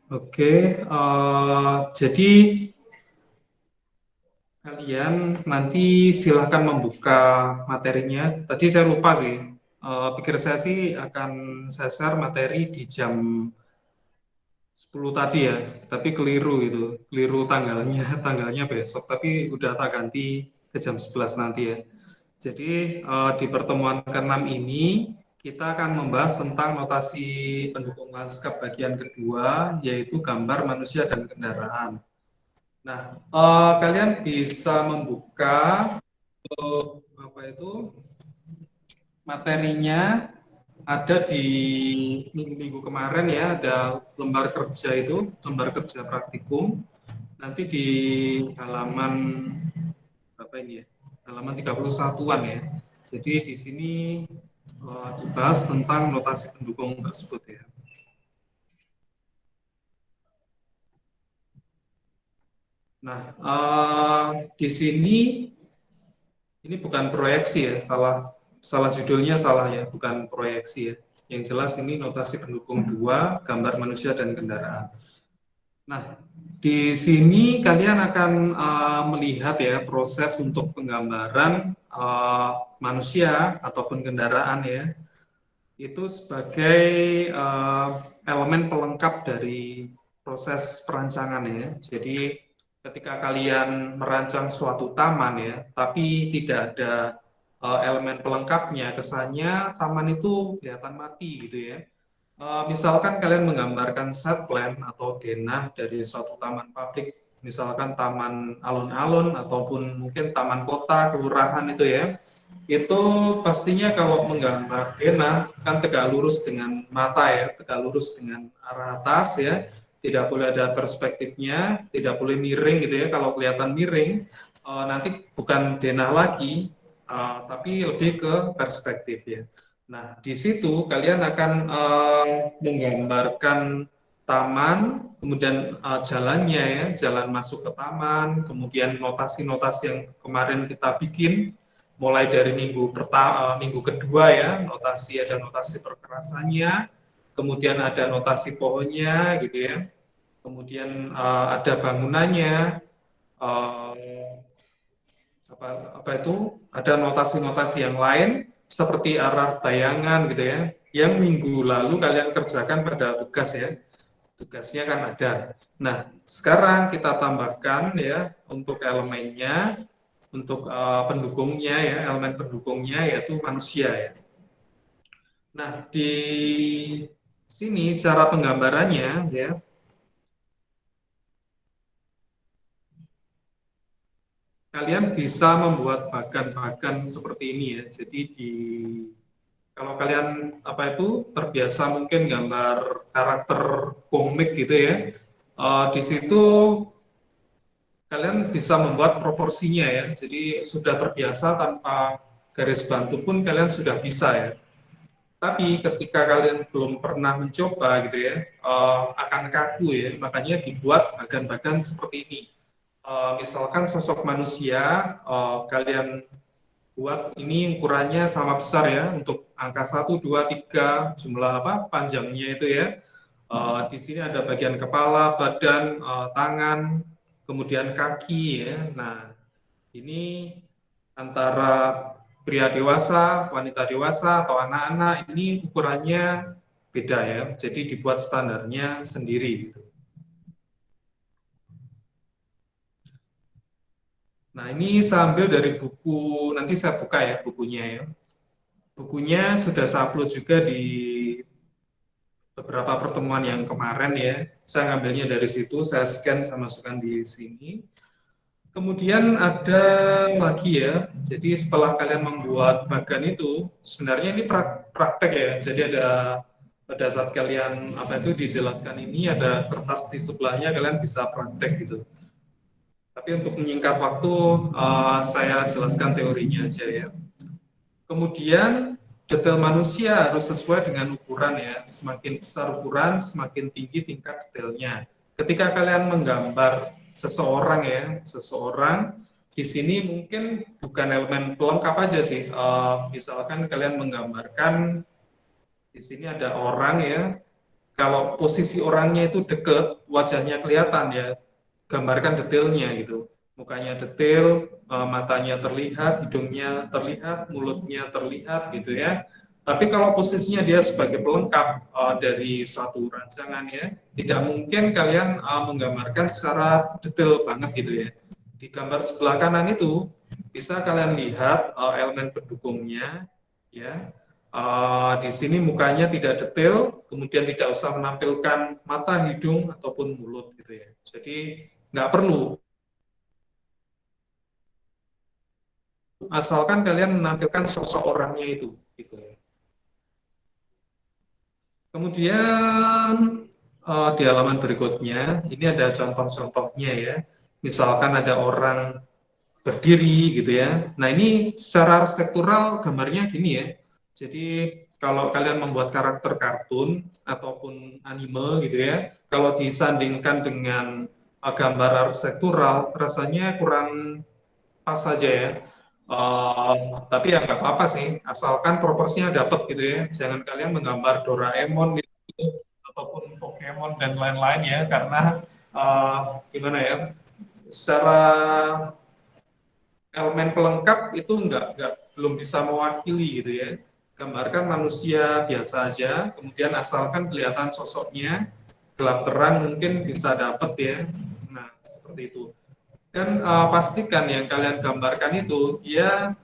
Oke, jadi kalian nanti silahkan membuka materinya. Tadi saya lupa sih. Pikir saya sih akan saya share materi di jam 10 tadi ya, tapi keliru itu, keliru tanggalnya, tanggalnya besok, tapi udah tak ganti ke jam 11 nanti ya. Jadi di pertemuan ke-6 ini kita akan membahas tentang notasi pendukung lanskap bagian kedua, yaitu gambar manusia dan kendaraan. Nah, kalian bisa membuka apa itu materinya ada di minggu-minggu kemarin ya, ada lembar kerja itu, lembar kerja praktikum. Nanti di halaman apa ini ya? Halaman 31-an ya. Jadi di sini dibahas tentang notasi pendukung tersebut ya. Nah, di sini ini bukan proyeksi ya, salah salah judulnya salah ya, bukan proyeksi ya. Yang jelas ini notasi pendukung dua, gambar manusia dan kendaraan. Nah, di sini kalian akan melihat ya proses untuk penggambaran manusia ataupun kendaraan ya, itu sebagai elemen pelengkap dari proses perancangan ya. Jadi ketika kalian merancang suatu taman ya, tapi tidak ada elemen pelengkapnya, kesannya taman itu kelihatan mati gitu ya. Misalkan kalian menggambarkan set plan atau denah dari suatu taman publik, misalkan taman alun-alun ataupun mungkin taman kota, kelurahan itu ya, itu pastinya kalau menggambar denah kan tegak lurus dengan mata ya, tegak lurus dengan arah atas ya, tidak boleh ada perspektifnya, tidak boleh miring gitu ya. Kalau kelihatan miring, nanti bukan denah lagi, tapi lebih ke perspektif ya. Nah, di situ kalian akan menggambarkan taman, kemudian jalannya ya, jalan masuk ke taman, kemudian notasi-notasi yang kemarin kita bikin, mulai dari minggu pertama, minggu kedua ya, ada notasi perkerasannya, kemudian ada notasi pohonnya gitu ya, kemudian ada bangunannya, uh, apa itu ada notasi-notasi yang lain seperti arah bayangan gitu ya, yang minggu lalu kalian kerjakan pada tugas ya, tugasnya kan ada. Nah, sekarang kita tambahkan ya untuk elemennya, untuk pendukungnya ya, elemen pendukungnya yaitu manusia ya. Nah, di sini cara penggambarannya ya, kalian bisa membuat bagan-bagan seperti ini ya. Jadi di kalau kalian apa itu terbiasa mungkin gambar karakter komik gitu ya, di situ kalian bisa membuat proporsinya ya. Jadi sudah terbiasa tanpa garis bantu pun kalian sudah bisa ya. Tapi ketika kalian belum pernah mencoba gitu ya, akan kaku ya. Makanya dibuat bagan-bagan seperti ini. Misalkan sosok manusia, kalian buat ini ukurannya sama besar ya untuk angka 1, 2, 3 jumlah apa panjangnya itu ya. Di sini ada bagian kepala, badan, tangan, kemudian kaki ya. Nah, ini antara pria dewasa, wanita dewasa, atau anak-anak ini ukurannya beda ya. Jadi dibuat standarnya sendiri gitu. Nah, ini saya ambil dari buku, nanti saya buka ya bukunya ya. Bukunya sudah saya upload juga di beberapa pertemuan yang kemarin ya. Saya ngambilnya dari situ, saya scan, saya masukkan di sini. Kemudian ada lagi ya, jadi setelah kalian membuat bagan itu, sebenarnya ini praktek ya. Jadi ada pada saat kalian apa itu dijelaskan ini ada kertas di sebelahnya, kalian bisa praktek gitu. Tapi untuk menyingkat waktu, saya jelaskan teorinya aja ya. Kemudian detail manusia harus sesuai dengan ukuran ya. Semakin besar ukuran, semakin tinggi tingkat detailnya. Ketika kalian menggambar seseorang ya, seseorang di sini mungkin bukan elemen pelengkap aja sih. Misalkan kalian menggambarkan di sini ada orang ya, kalau posisi orangnya itu deket, wajahnya kelihatan ya, gambarkan detailnya gitu. Mukanya detail, matanya terlihat, hidungnya terlihat, mulutnya terlihat gitu ya. Tapi kalau posisinya dia sebagai pelengkap dari suatu rancangan ya, tidak mungkin kalian menggambarkan secara detail banget gitu ya. Di gambar sebelah kanan itu bisa kalian lihat elemen pendukungnya ya. Di sini mukanya tidak detail, kemudian tidak usah menampilkan mata, hidung ataupun mulut gitu ya. Jadi nggak perlu, asalkan kalian menampilkan sosok orangnya itu gitu ya. Kemudian di halaman berikutnya ini ada contoh-contohnya ya. Misalkan ada orang berdiri gitu ya. Nah, ini secara arsitektural gambarnya gini ya. Jadi kalau kalian membuat karakter kartun ataupun anime gitu ya, kalau disandingkan dengan gambar arsitektural rasanya kurang pas saja ya. Tapi ya nggak apa-apa sih, asalkan proporsinya dapat gitu ya. Jangan kalian menggambar Doraemon gitu, ataupun Pokemon dan lain-lain ya, karena gimana ya, secara elemen pelengkap itu nggak belum bisa mewakili gitu ya. Gambarkan manusia biasa aja, kemudian asalkan kelihatan sosoknya, gelap terang mungkin bisa dapat ya. Nah, seperti itu. Dan pastikan yang kalian gambarkan itu dia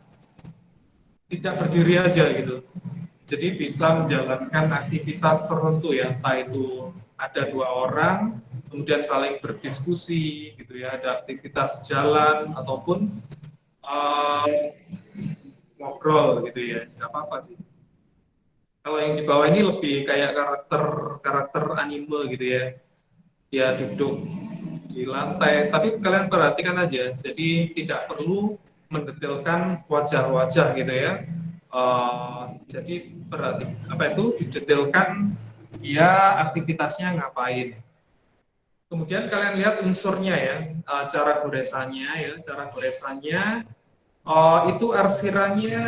tidak berdiri aja gitu. Jadi bisa menjalankan aktivitas tertentu ya, entah itu ada dua orang, kemudian saling berdiskusi gitu ya, ada aktivitas jalan ataupun uh, ngobrol gitu ya, nggak apa-apa sih. Kalau yang di bawah ini lebih kayak karakter anime gitu ya, dia duduk di lantai. Tapi kalian perhatikan aja, jadi tidak perlu mendetailkan wajah-wajah gitu ya. Jadi berarti apa itu didetailkan dia aktivitasnya ngapain. Kemudian kalian lihat unsurnya ya, cara goresannya ya, cara goresannya itu arsirannya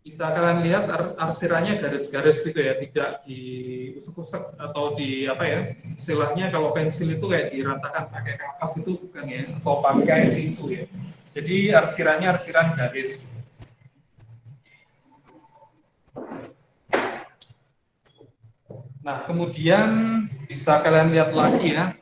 bisa kalian lihat arsirannya garis-garis gitu ya, tidak diusuk-usuk atau di apa ya, istilahnya kalau pensil itu kayak diratakan pakai kapas itu bukan ya, atau pakai tisu ya. Jadi arsirannya arsiran garis. Nah, kemudian bisa kalian lihat lagi ya,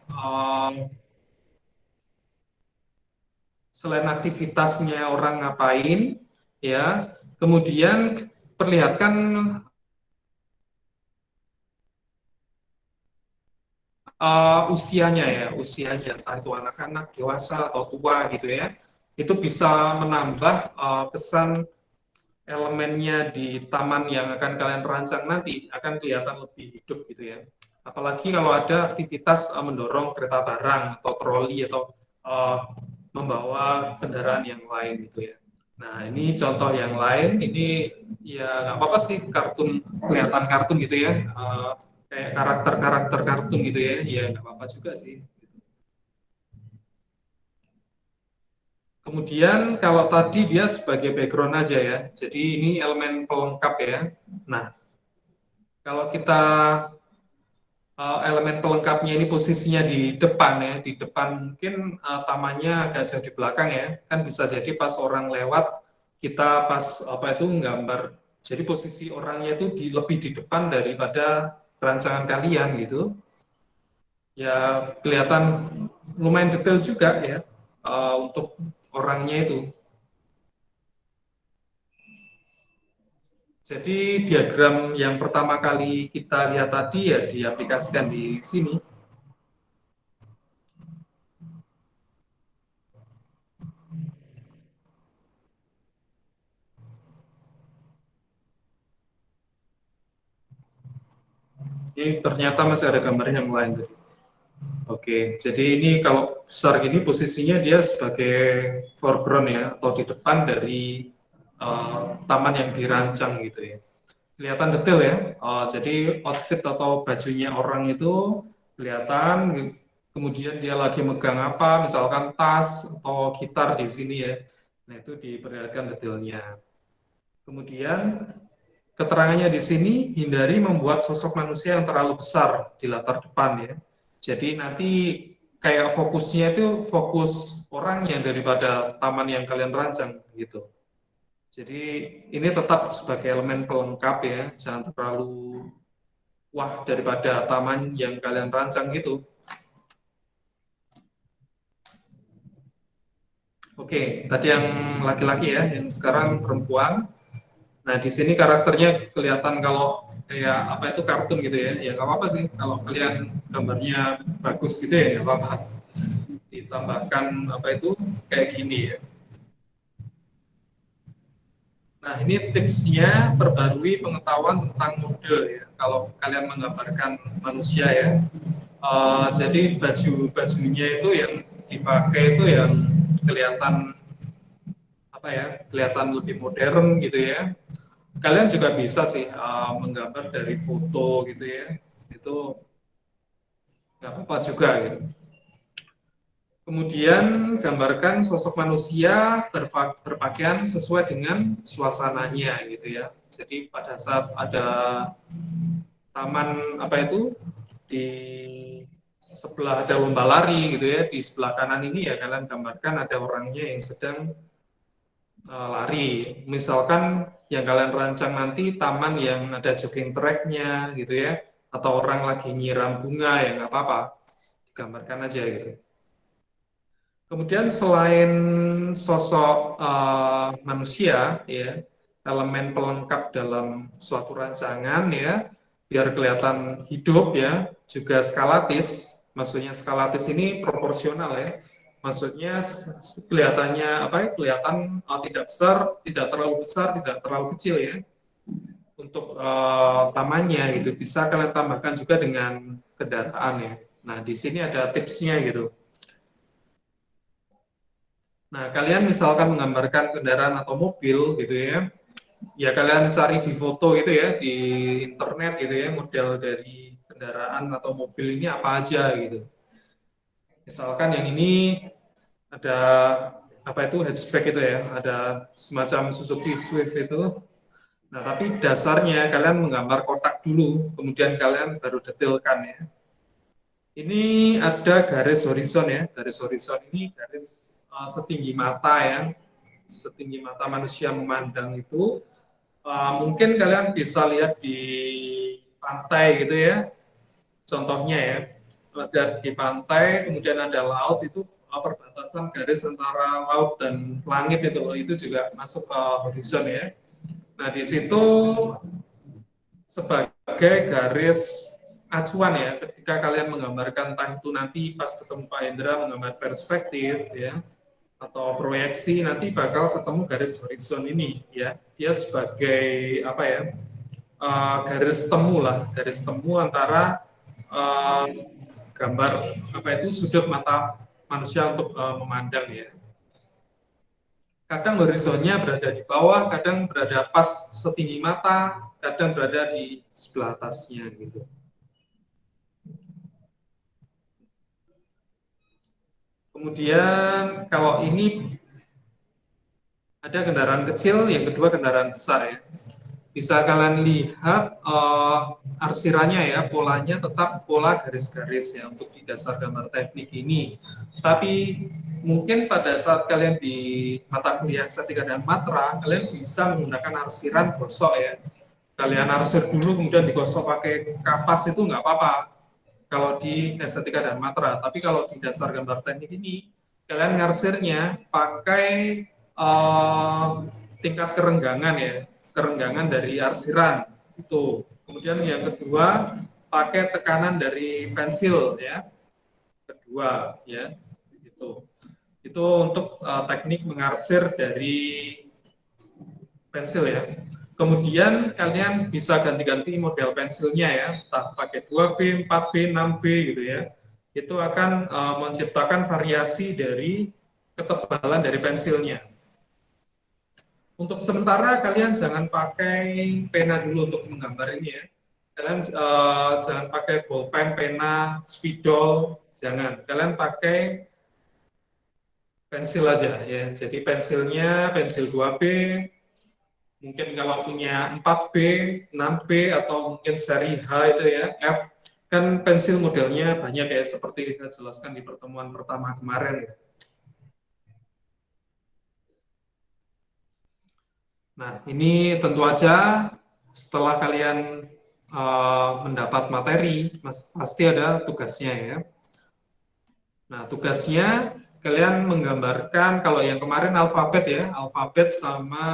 selain aktivitasnya orang ngapain, ya, kemudian perlihatkan usianya ya, usianya, entah itu anak-anak, dewasa, atau tua gitu ya, itu bisa menambah kesan elemennya di taman yang akan kalian rancang nanti akan kelihatan lebih hidup gitu ya. Apalagi kalau ada aktivitas mendorong kereta barang atau troli atau uh, membawa kendaraan yang lain gitu ya. Nah ini contoh yang lain, ini ya nggak apa-apa sih kartun, kelihatan kartun gitu ya, kayak karakter-karakter kartun gitu ya nggak apa-apa juga sih. Kemudian kalau tadi dia sebagai background aja ya, jadi ini elemen pelengkap ya. Nah, kalau kita elemen pelengkapnya ini posisinya di depan ya, di depan mungkin tamannya agak jauh di belakang ya, kan bisa jadi pas orang lewat kita pas apa itu nggambar, jadi posisi orangnya itu lebih di depan daripada rancangan kalian gitu, ya kelihatan lumayan detail juga ya untuk orangnya itu. Jadi diagram yang pertama kali kita lihat tadi ya diaplikasikan di sini. Ini ternyata masih ada gambar yang lain. Oke, jadi ini kalau besar gini posisinya dia sebagai foreground ya, atau di depan dari taman yang dirancang gitu ya. Kelihatan detail ya. Jadi outfit atau bajunya orang itu kelihatan. Kemudian dia lagi megang apa, misalkan tas atau gitar di sini ya. Nah itu diperlihatkan detailnya. Kemudian keterangannya di sini, hindari membuat sosok manusia yang terlalu besar di latar depan ya. Jadi nanti kayak fokusnya itu fokus orangnya daripada taman yang kalian rancang gitu. Jadi ini tetap sebagai elemen pelengkap ya, jangan terlalu wah daripada taman yang kalian rancang gitu. Oke, tadi yang laki-laki ya, yang sekarang perempuan. Nah, di sini karakternya kelihatan kalau kayak apa itu kartun gitu ya. Ya nggak apa-apa sih kalau kalian gambarnya bagus gitu ya nggak apa-apa. Ditambahkan apa itu kayak gini ya. Nah, ini tipsnya perbarui pengetahuan tentang mode ya. Kalau kalian menggambarkan manusia ya. Jadi baju-bajunya itu yang dipakai itu yang kelihatan apa ya, kelihatan lebih modern gitu ya. Kalian juga bisa sih menggambar dari foto gitu ya. Itu nggak apa-apa juga gitu. Kemudian gambarkan sosok manusia berpakaian sesuai dengan suasananya gitu ya. Jadi pada saat ada taman apa itu di sebelah ada lomba lari gitu ya, di sebelah kanan ini ya kalian gambarkan ada orangnya yang sedang lari. Misalkan yang kalian rancang nanti taman yang ada jogging tracknya gitu ya, atau orang lagi nyiram bunga ya nggak apa-apa, digambarkan aja gitu. Kemudian selain sosok manusia ya, elemen pelengkap dalam suatu rancangan ya, biar kelihatan hidup ya, juga skalatis. Maksudnya skalatis ini proporsional ya. Maksudnya kelihatannya apa ya? Kelihatan tidak besar, tidak terlalu besar, tidak terlalu kecil ya. Untuk tamannya gitu bisa kalian tambahkan juga dengan kendaraan ya. Nah, di sini ada tipsnya gitu. Nah, kalian misalkan menggambarkan kendaraan atau mobil gitu ya, ya kalian cari di foto gitu ya, di internet gitu ya, model dari kendaraan atau mobil ini apa aja gitu. Misalkan yang ini ada apa itu hatchback itu ya, ada semacam Suzuki Swift itu. Nah, tapi dasarnya kalian menggambar kotak dulu, kemudian kalian baru detailkan ya. Ini ada garis horizon ya, garis horizon ini garis setinggi mata ya, setinggi mata manusia memandang itu. Mungkin kalian bisa lihat di pantai gitu ya, contohnya ya, ada di pantai, kemudian ada laut itu perbatasan garis antara laut dan langit itu juga masuk ke horizon ya. Nah di situ sebagai garis acuan ya, ketika kalian menggambarkan entah itu nanti pas ketemu Pak Hendra menggambar perspektif ya, atau proyeksi nanti bakal ketemu garis horizon ini ya, dia sebagai apa ya, garis temu lah, garis temu antara uh, gambar apa itu sudut mata manusia untuk memandang ya. Kadang horizonnya berada di bawah, kadang berada pas setinggi mata, kadang berada di sebelah atasnya gitu. Kemudian kalau ini ada kendaraan kecil, yang kedua kendaraan besar ya. Bisa kalian lihat arsirannya ya, polanya tetap pola garis-garis ya untuk di dasar gambar teknik ini. Tapi mungkin pada saat kalian di mata kuliah estetika dan matra, kalian bisa menggunakan arsiran gosok ya. Kalian arsir dulu kemudian digosok pakai kapas itu nggak apa-apa kalau di estetika dan matra. Tapi kalau di dasar gambar teknik ini, kalian ngarsirnya pakai tingkat kerenggangan ya, kerenggangan dari arsiran itu. Kemudian yang kedua pakai tekanan dari pensil ya, kedua ya itu untuk teknik mengarsir dari pensil ya. Kemudian kalian bisa ganti-ganti model pensilnya ya, entah pakai 2B, 4B, 6B gitu ya. Itu akan menciptakan variasi dari ketebalan dari pensilnya. Untuk sementara kalian jangan pakai pena dulu untuk menggambar ini ya. Kalian jangan pakai bolpen, pena, spidol, jangan. Kalian pakai pensil aja ya. Jadi pensilnya pensil 2B, Mungkin kalau punya 4B, 6B, atau mungkin seri H itu ya, F, kan pensil modelnya banyak ya, seperti kita jelaskan di pertemuan pertama kemarin. Nah, ini tentu aja setelah kalian mendapat materi, pasti ada tugasnya ya. Nah, tugasnya kalian menggambarkan, kalau yang kemarin alfabet ya, alfabet sama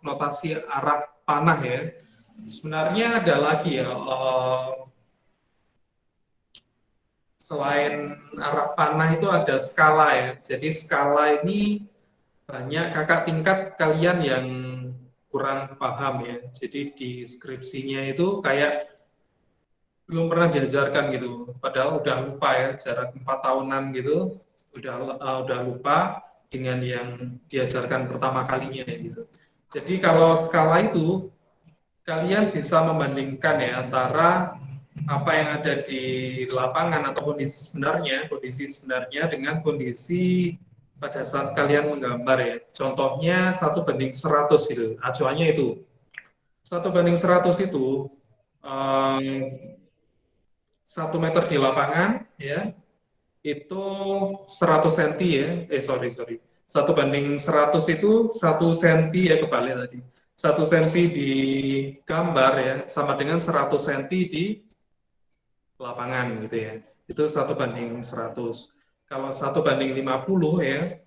notasi arah panah ya. Sebenarnya ada lagi ya, selain arah panah itu ada skala ya. Jadi skala ini banyak kakak tingkat kalian yang kurang paham ya. Jadi di skripsinya itu kayak belum pernah diajarkan gitu. Padahal udah lupa ya, jarak 4 tahunan gitu, udah lupa dengan yang diajarkan pertama kalinya gitu. Jadi kalau skala itu kalian bisa membandingkan ya antara apa yang ada di lapangan atau kondisi sebenarnya dengan kondisi pada saat kalian menggambar ya. Contohnya 1:100 gitu. Acuannya itu 1:100 itu 1 meter di lapangan ya, itu 100 cm ya. Sorry. 1:100 itu 1 cm ya, kebalik tadi. 1 cm di gambar ya sama dengan 100 cm di lapangan gitu ya. Itu 1:100. Kalau 1:50 ya,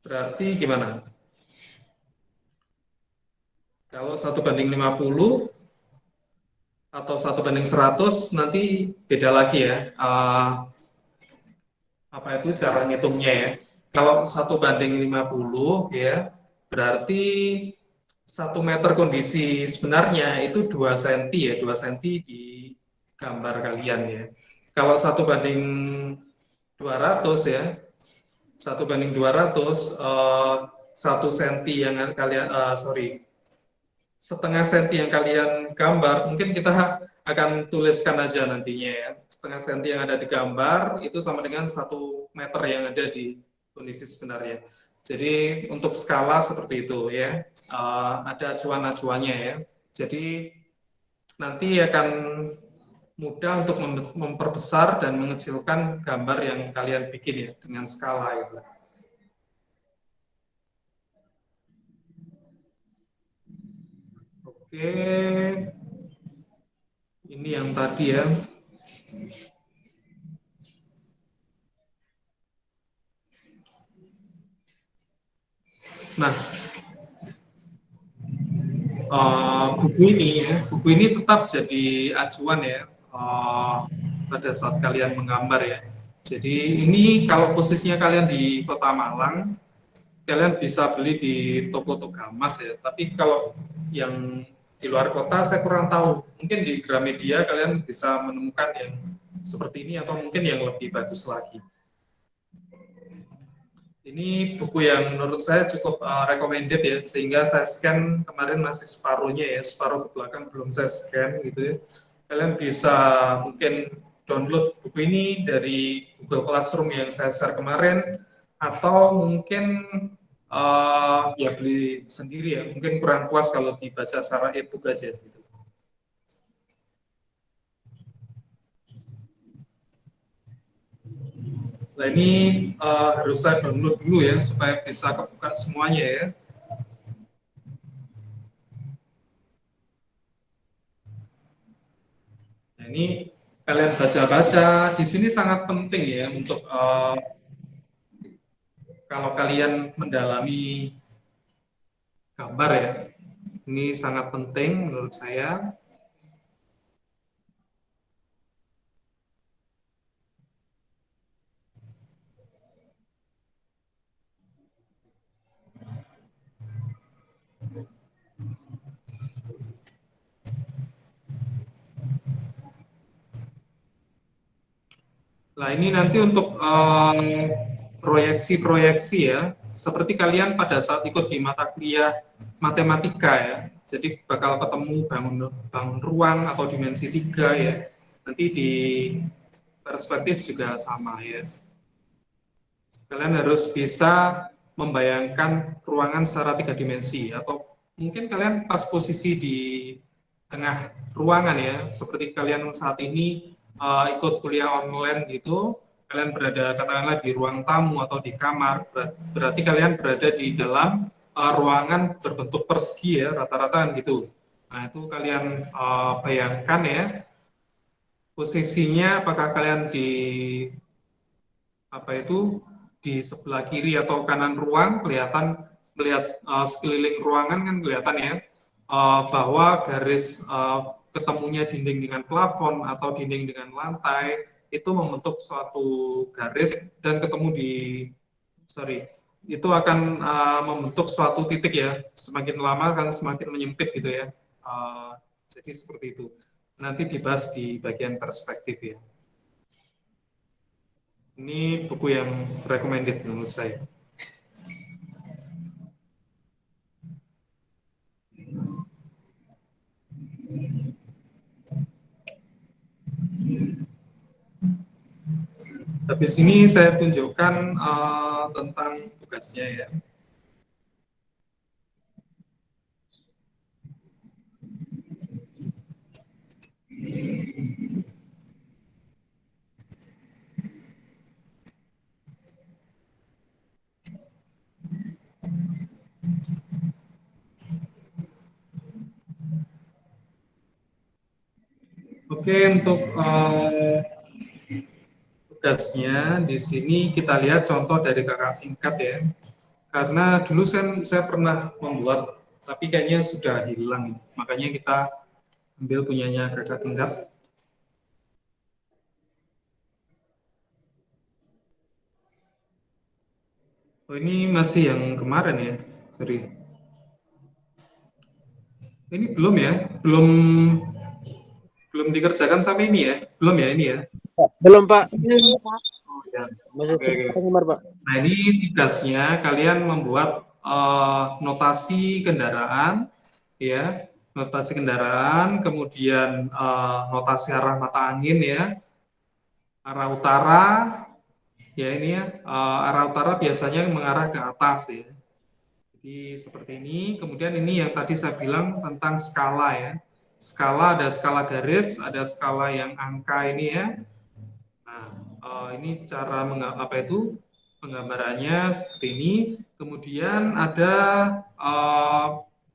berarti gimana? Kalau 1:50 atau 1:100 nanti beda lagi ya. Apa itu cara ngitungnya ya? Kalau 1:50 ya, berarti 1 meter kondisi sebenarnya itu 2 cm ya, 2 cm di gambar kalian ya. Kalau 1:200 ya, 1:200, 1 cm yang kalian, sorry, setengah senti yang kalian gambar, mungkin kita akan tuliskan aja nantinya ya. Setengah senti yang ada di gambar itu sama dengan 1 meter yang ada di kondisi sebenarnya. Jadi untuk skala seperti itu ya, ada acuan-acuannya ya. Jadi nanti akan mudah untuk memperbesar dan mengecilkan gambar yang kalian bikin ya dengan skala itu. Oke, ini yang tadi ya. Nah, buku ini tetap jadi acuan ya pada saat kalian menggambar ya. Jadi ini kalau posisinya kalian di Kota Malang, kalian bisa beli di toko-toko Gamas ya. Tapi kalau yang di luar kota saya kurang tahu. Mungkin di Gramedia kalian bisa menemukan yang seperti ini atau mungkin yang lebih bagus lagi. Ini buku yang menurut saya cukup recommended ya, sehingga saya scan kemarin masih separuhnya ya, separuh ke belakang belum saya scan gitu ya. Kalian bisa mungkin download buku ini dari Google Classroom yang saya share kemarin, atau mungkin ya beli sendiri ya, mungkin kurang puas kalau dibaca secara e-book aja gitu. Nah ini harus saya download dulu ya, supaya bisa kebuka semuanya ya. Nah, ini kalian baca-baca di sini sangat penting ya untuk kalau kalian mendalami gambar ya. Ini sangat penting menurut saya. Nah, ini nanti untuk proyeksi-proyeksi ya, seperti kalian pada saat ikut di mata kuliah matematika ya, jadi bakal ketemu bangun ruang atau dimensi 3 ya, nanti di perspektif juga sama ya. Kalian harus bisa membayangkan ruangan secara 3 dimensi, atau mungkin kalian pas posisi di tengah ruangan ya, seperti kalian saat ini ikut kuliah online gitu, kalian berada katakanlah di ruang tamu atau di kamar, berarti kalian berada di dalam ruangan berbentuk persegi ya, rata-rata kan gitu. Nah itu kalian bayangkan ya, posisinya apakah kalian di apa itu di sebelah kiri atau kanan ruang, kelihatan melihat sekeliling ruangan kan kelihatan ya, bahwa garis ketemunya dinding dengan plafon atau dinding dengan lantai itu membentuk suatu garis, dan ketemu di itu akan membentuk suatu titik ya, semakin lama kan semakin menyempit gitu ya. Jadi seperti itu, nanti dibahas di bagian perspektif ya. Ini buku yang recommended menurut saya. Habis ini saya tunjukkan tentang tugasnya ya. Oke, untuk tugasnya di sini kita lihat contoh dari kakak tingkat ya. Karena dulu saya pernah membuat, tapi kayaknya sudah hilang. Makanya kita ambil punyanya kakak tingkat. Oh, ini masih yang kemarin ya, sorry. Ini belum ya, belum dikerjakan sampai ini ya, belum ya ini ya. Belum Pak. Oh, ya. Masih Oke. Pak. Nah ini tugasnya kalian membuat notasi kendaraan, ya, notasi kendaraan, kemudian notasi arah mata angin ya, arah utara, ya ini ya, arah utara biasanya mengarah ke atas ya. Jadi seperti ini. Kemudian ini yang tadi saya bilang tentang skala ya. Skala, ada skala garis, ada skala yang angka ini ya. Nah, ini cara apa itu penggambarannya seperti ini. Kemudian ada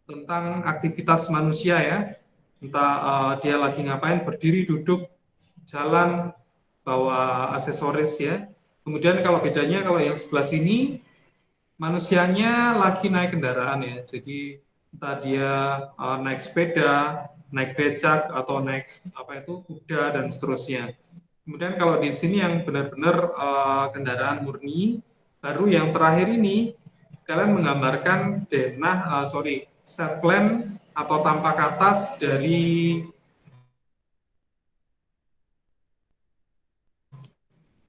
tentang aktivitas manusia ya. Entah dia lagi ngapain, berdiri, duduk, jalan, bawa aksesoris ya. Kemudian kalau bedanya, kalau yang sebelah sini manusianya lagi naik kendaraan ya. Jadi entah dia naik sepeda, naik becak, atau naik apa itu kuda dan seterusnya. Kemudian kalau di sini yang benar-benar kendaraan murni, baru yang terakhir ini kalian menggambarkan denah, set plan atau tampak atas dari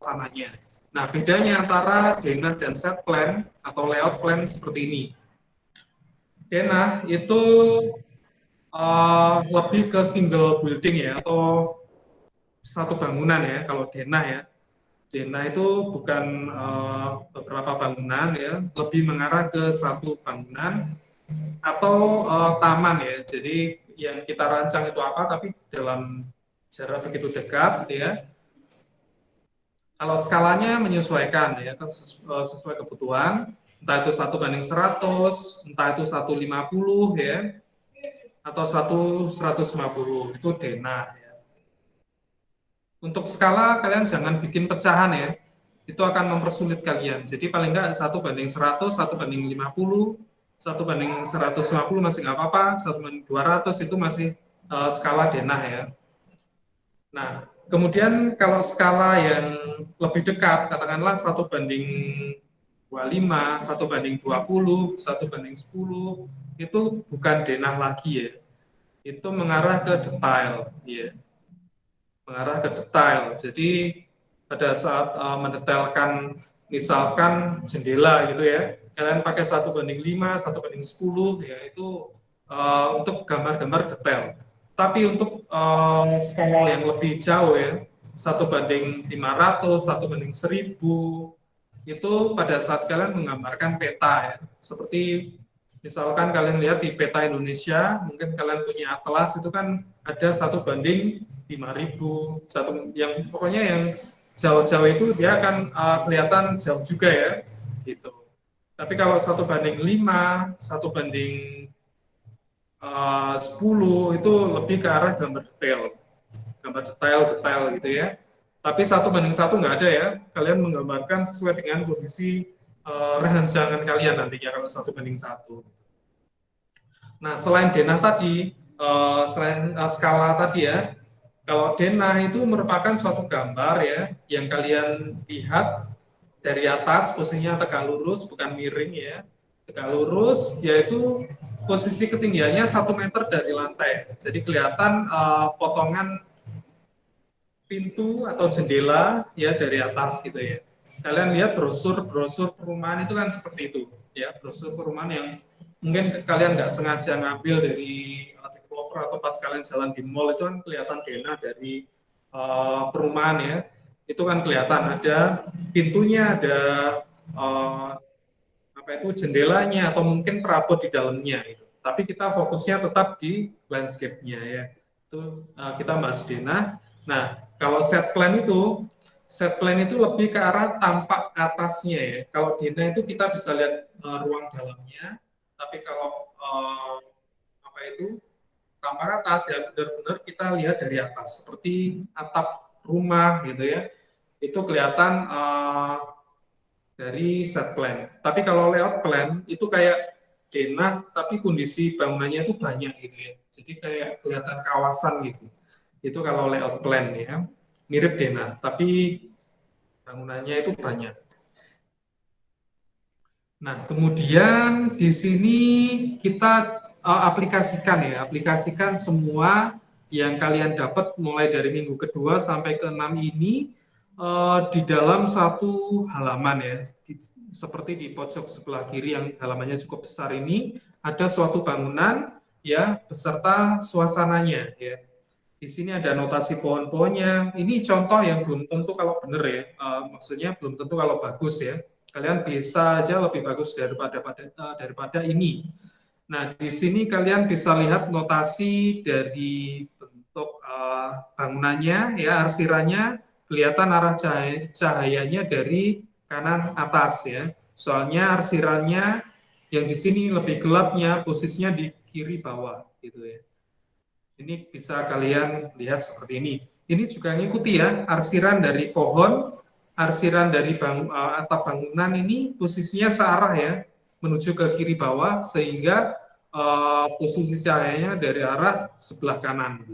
sananya. Nah, bedanya antara denah dan set plan atau layout plan seperti ini. Denah itu lebih ke single building ya, atau satu bangunan ya. Kalau denah ya, denah itu bukan beberapa bangunan ya, lebih mengarah ke satu bangunan atau taman ya. Jadi yang kita rancang itu apa, tapi dalam jarak begitu dekat ya. Kalau skalanya menyesuaikan ya, sesuai kebutuhan, entah itu 1:100, entah itu 1:50 ya, atau 1:150, itu denah ya. Untuk skala kalian jangan bikin pecahan ya, itu akan mempersulit kalian. Jadi paling enggak 1:100, 1:50, 1:150 masih nggak apa-apa, 1:200 itu masih skala denah ya. Nah, kemudian kalau skala yang lebih dekat, katakanlah 1:25, 1:20, 1:10, itu bukan denah lagi ya. Itu mengarah ke detail, ya. Mengarah ke detail. Jadi pada saat mendetailkan, misalkan jendela gitu ya, kalian pakai 1:5, 1:10, ya itu untuk gambar-gambar detail. Tapi untuk skala yang lebih jauh ya, 1:500, 1:1000, itu pada saat kalian menggambarkan peta ya. Seperti misalkan kalian lihat di peta Indonesia, mungkin kalian punya atlas itu kan ada 1:5.000, satu yang pokoknya yang jauh-jauh itu dia akan kelihatan jauh juga ya, gitu. Tapi kalau 1:5, 1:10 itu lebih ke arah gambar detail gitu ya. Tapi 1:1 nggak ada ya. Kalian menggambarkan sesuai dengan kondisi rangsangan kalian nantinya kalau 1:1. Nah, selain denah tadi, selain skala tadi ya, kalau denah itu merupakan suatu gambar ya yang kalian lihat dari atas, posisinya tegak lurus bukan miring ya, tegak lurus, yaitu posisi ketinggiannya 1 meter dari lantai. Jadi kelihatan potongan pintu atau jendela ya dari atas gitu ya. Kalian lihat brosur perumahan itu kan seperti itu ya, brosur perumahan yang mungkin kalian nggak sengaja ngambil dari developer atau pas kalian jalan di mall itu kan kelihatan denah dari perumahan ya. Itu kan kelihatan ada pintunya, ada uh, apa itu jendelanya atau mungkin perabot di dalamnya itu. Tapi kita fokusnya tetap di landscape-nya ya. Itu kita bahas denah. Nah, kalau set plan itu lebih ke arah tampak atasnya ya. Kalau denah itu kita bisa lihat ruang dalamnya, tapi kalau apa itu tampak atas ya benar-benar kita lihat dari atas seperti atap rumah gitu ya. Itu kelihatan dari set plan. Tapi kalau layout plan itu kayak denah, tapi kondisi bangunannya itu banyak gitu ya. Jadi kayak kelihatan kawasan gitu. Itu kalau layout plan ya, mirip denah, tapi bangunannya itu banyak. Nah, kemudian di sini kita aplikasikan semua yang kalian dapat mulai dari minggu kedua sampai ke-6 ini di dalam satu halaman ya. Seperti di pojok sebelah kiri yang halamannya cukup besar ini ada suatu bangunan ya beserta suasananya ya. Di sini ada notasi pohon-pohonnya. Ini contoh yang belum tentu kalau benar ya. Maksudnya belum tentu kalau bagus ya. Kalian bisa aja lebih bagus daripada ini. Nah, di sini kalian bisa lihat notasi dari bentuk bangunannya, ya arsirannya, kelihatan arah cahayanya dari kanan atas ya. Soalnya arsirannya yang di sini lebih gelapnya, posisinya di kiri bawah gitu ya. Ini bisa kalian lihat seperti ini. Ini juga ngikuti ya, arsiran dari pohon, arsiran dari atap bangunan ini posisinya searah ya, menuju ke kiri bawah, sehingga posisi cahayanya dari arah sebelah kanan.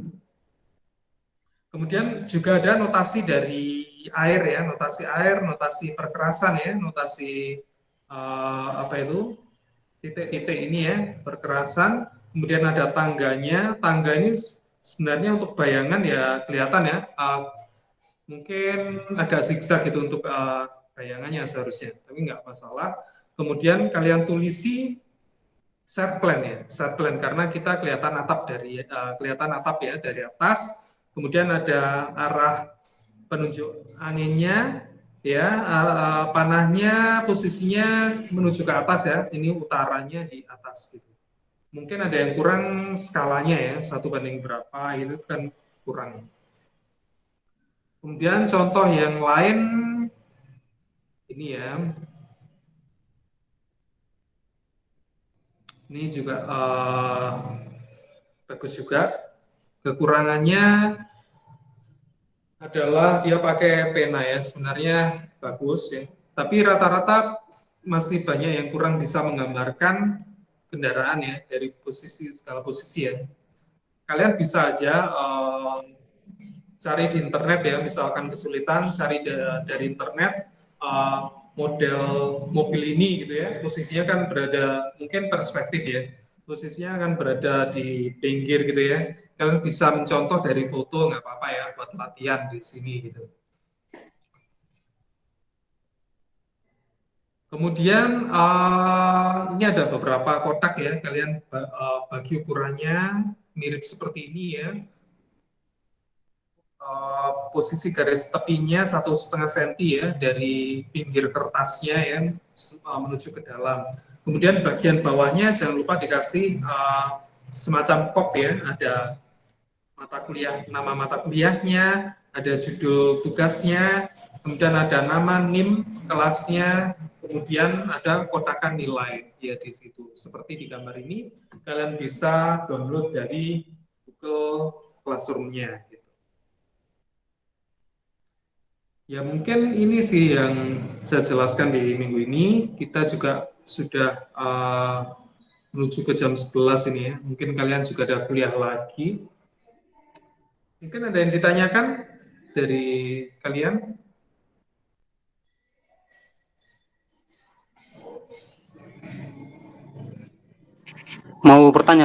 Kemudian juga ada notasi dari air ya, notasi perkerasan ya, notasi apa itu, titik-titik ini ya, perkerasan. Kemudian ada tangganya. Tangga ini sebenarnya untuk bayangan ya kelihatan ya, mungkin agak zigzag gitu untuk bayangannya seharusnya, tapi nggak masalah. Kemudian kalian tulisi set plan ya, set plan karena kita kelihatan atap ya dari atas. Kemudian ada arah penunjuk anginnya ya, panahnya posisinya menuju ke atas ya, ini utaranya di atas gitu. Mungkin ada yang kurang skalanya ya, 1 banding berapa itu kan kurang. Kemudian contoh yang lain ini ya, ini juga bagus juga. Kekurangannya adalah dia pakai pena ya, sebenarnya bagus ya. Tapi rata-rata masih banyak yang kurang bisa menggambarkan kendaraan ya dari skala posisi ya. Kalian bisa aja cari di internet ya, misalkan kesulitan cari dari internet model mobil ini gitu ya, posisinya kan berada mungkin perspektif ya, posisinya akan berada di pinggir gitu ya. Kalian bisa mencontoh dari foto nggak apa-apa ya buat latihan di sini gitu. Kemudian ini ada beberapa kotak ya, kalian bagi ukurannya mirip seperti ini ya. posisi garis tepinya 1,5 cm ya dari pinggir kertasnya ya menuju ke dalam. Kemudian bagian bawahnya jangan lupa dikasih semacam kop ya, ada mata kuliah, nama mata kuliahnya, ada judul tugasnya, kemudian ada nama NIM kelasnya, kemudian ada kotakan nilai ya di situ. Seperti di gambar ini, kalian bisa download dari Google Classroom-nya. Ya mungkin ini sih yang saya jelaskan di minggu ini. Kita juga sudah menuju ke jam 11 ini ya. Mungkin kalian juga ada kuliah lagi. Mungkin ada yang ditanyakan dari kalian? Mau bertanya